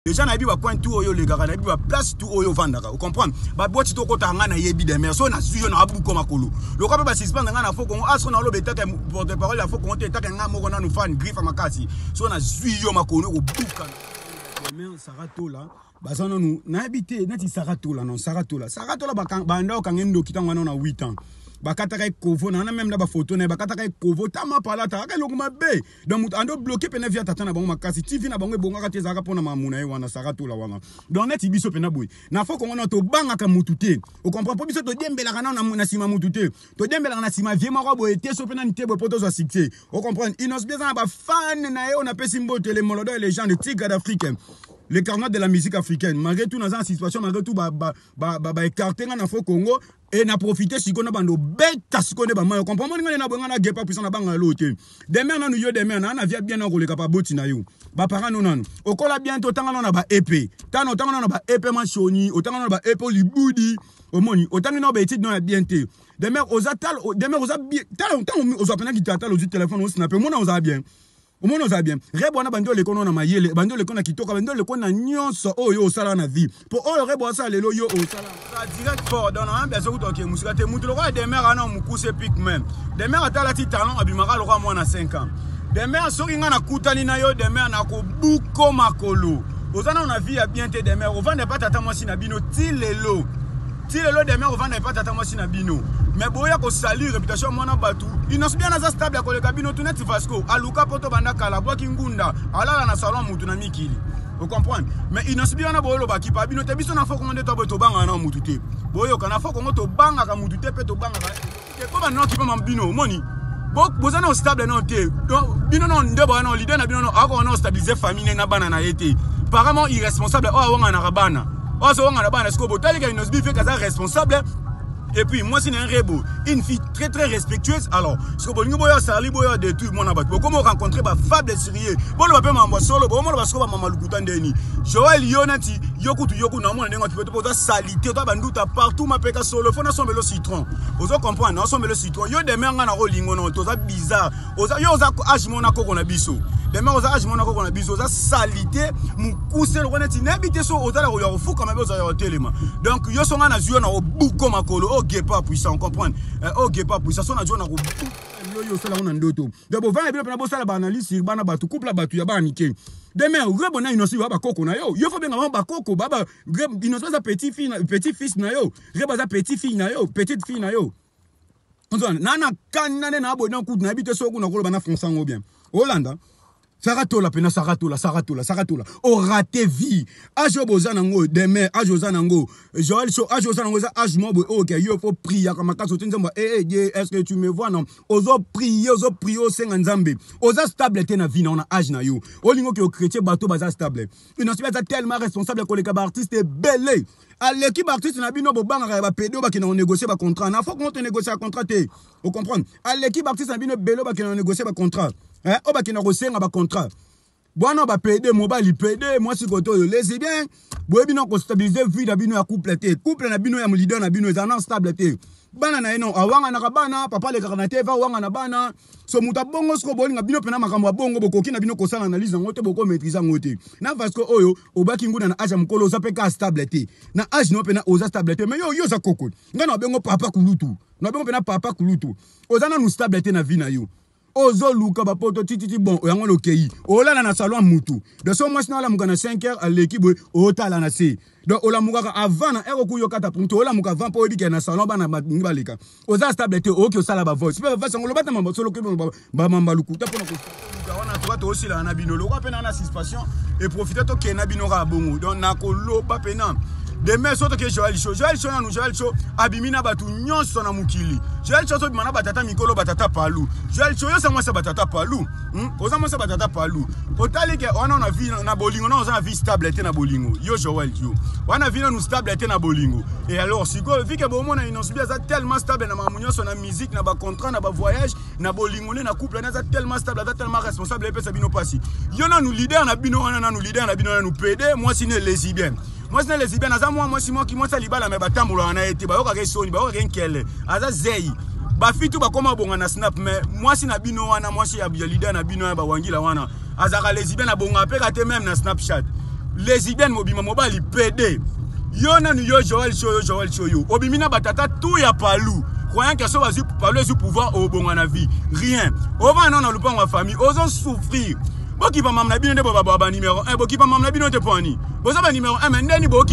Les gens n'ont pas point tout oyo les gars, n'ont pas place tout oyo vandaka. Vous comprenez? Bah boîte tout côté ngana yebi des mers, so na suyo na abu comme akolo. Le quoi pas suspend ngana faut qu'on aso na lo beta que porte parole la faut qu'on te ta ngana mo na nous fan griffe makasi. So na suyo makolo ko buka. Mais Sarato là, bah ça nous na habité na ti Sarato là non Sarato là ba ndo kangendo kitangwa na 8 ans. Bakataka kovo na même là ba photo na bakataka kovo tama pala ta ka lokuma be donc ando bloqué pena via tatana bango makasi TV na bango bonga ka tezaka pona mamuna e wana Sarato la wana donc net biso pena boy na fo ko ngona to banga ka mutute o comprend po biso to dembela kana na sima mutute to dembela na sima vie mako boy te so pena nite boy poto zo succès o comprend inos bien ba fan na e on appelle symbole les molodo et les gens de tigre d'Afrique. Les carnats de la musique africaine, malgré tout dans une situation, malgré tout, écarté dans le Congo et n'a profité si on a bando bête si on est bama. Comprends moi on a banga na gepa puissant na banga l'autre. Demain na nous yo demain na via bien enroulé capable boti na yo. Ba parents nous nan. O kola bientôt tanga na ba épée. Tano tanga na ba épée manchoni, o tanga na ba épée libudi. O moni, o tanga na ba étude na bienté. Demain aux atal, demain aux bien. Talo aux appena qui t'atal au téléphone au snap. Moi on a bien. Au moins on a bien. Rebona bando le kono na mayele, bando le kona kitoka, bando le kona nyonso oyo sala na vie. Pour oyo rebo sa lelo yo o sala. Ça direct fort dans un beso to ke musika te mutu le roi de mer ana mukuse pic même. De mer atala ti talon abimaka le roi moi na 5 ans. De mer soki nga na kutani na yo de mer na ko buko makolo. Ozana on a vie à bien te de mer, on vend pas tata moi na bino ti lelo. Ti lelo de mer on vend pas tata moi na bino. Mais boya ko sali réputation mona batu inos bien na stable ya koleka bino tout net fasco aluka poto banda kala bwa kingunda alala na salon mutu na mikili. Vous comprenez? Mais inos bien na boyo baki pa bino te biso na fo komande to banga na mutu te boyo kana fo ko to banga ka mutu te pe to banga ke ko ba no ki pa mambino moni bozana au stable non te bino non ndebo na leader na bino non ako na stabiliser famille na bana na été apparemment irresponsable o wanga na rabana o so wanga na bana sko botali ka inos bi fait kaza responsable. Et puis moi c'est un rebo, une fille très respectueuse. Alors, ce que bolingo boya sali boya de tout mon abat. Comment rencontrer ba fable sérieux. Bon le ba mamba solo, bon le ba sko ba mama lukuta ndeni. Joël Yonati, yoku na mo ndenga tu peux salité, to banduta partout ma peka solo, fona sombe le citron. Ozo comprendre, non sombe le citron. Yo de mer nga na rolingo non, to za bizarre. Oza yo za ajimo na koko na biso. De mer oza ajimo na koko na biso, oza salité, mu kuse le konati n'habite so oza la yo fou quand même oza yo telema. Donc yo songa na zuyo na obuko makolo. Pas puissant, on comprend. Pas puissant, on a joué dans yo sala on ndoto. D'abord va bien na sala ba analyse bana batu couple la batu ya ba niké. Demain rebona inosi ba koko na yo. Yo faut bien ba koko baba inosi ba petit fils na yo. Reba za petite fille na yo. On dit nana kanane na bo na ku na bité so ku na ko bana français ngo bien. Hollande Sarato la pena Sarato la. O raté vie. Ajo bozanango demain ajo zanango. Joël so ajo zanango za ajo mo OK yo faut prier comme ka sotin nzamba est-ce que tu me vois non? Ozo prier o senga nzambe. Oza stable te na vie na age na yo. Olingo ke o chrétien bato baza stable. Une espèce tellement responsable que les artistes belé. À l'équipe artiste na bino bo banga ba pédo ba ki na négocier ba contrat. Na faut qu'on te négocier un contrat te. Vous comprenez? À l'équipe artiste na bino bello ba ki na négocier ba contrat. Hein, on va qui n'a reçu un contrat. Bon, on va payer mobile, payer moi si côté les bien. Bon, bino ko stabiliser vie d'abino à couple na bino ya leader na bino en stable té. Bana na eno awanga na kabana papa le karnate va wanga na bana. So muta bongo sko boli na bino pena makambo bongo bokoki na bino ko sala analyse ngote boko maîtriser ngote. Na parce que oyo obaki nguna na age mukolo za peka stable té. Na age no pena oza stable té mais yo za koko. Ngana bengo papa kulutu. Na bengo pena papa kulutu. Ozana nu stable té na vie na yo. Ozo luka ba poto titi bon yango lokei olala na salon mutu de so moi na la muka na 5h à l'équipe otala na se donc ola muka avant na ero kuyo kata punto ola muka avant po ebike na salon bana baleka oza stabilité oki osala ba voice pe va sangolo bata mamba solo ke ba mamba luku ta pona ko wana to to aussi la na bino lo ko pena na suspension et profiter to ke na bino ra bongo donc na ko lo ba pena. Demain, soto ke Joël Show na nous Joël Show abimina batu nyonso na mukili. Joël Show so bimana batata mikolo batata palu. Joël Show yo sa moi sa batata palu. Oza moi sa batata palu. Otali ke on a vie na bolingo na on a vie stable na bolingo. Yo Joël yo. On a vie na nous stable na bolingo. Et alors si go vi ke bo mona inos bien za tellement stable na mamunyo so na musique na ba contrat na ba voyage na bolingo na couple na za tellement stable za tellement responsable et pe sa bino passi. Yo na nous leader na bino na nous leader na bino na nous PD moi si ne lesbien. Moi c'est les lesbiennes aza moi si moi qui moi ça libala mais batambola na été ba yo ka soni ba yo ka nkele aza zei ba fitu ba koma bonga na snap mais moi si na bino wana moi si ya leader na bino ba wangila wana aza ka lesbienne na bonga pe ka te même na Snapchat lesbienne mobima mobali PD yo nanu yo Joël Choyo obimina batata tout ya palou croyant que ça va parler du pouvoir au bon na vie rien on va non na lupa ma famille osons souffrir boki pa mamna bino de baba numéro 1 boki pa mamna bino te poni boza ba numéro 1 mais ndeni boki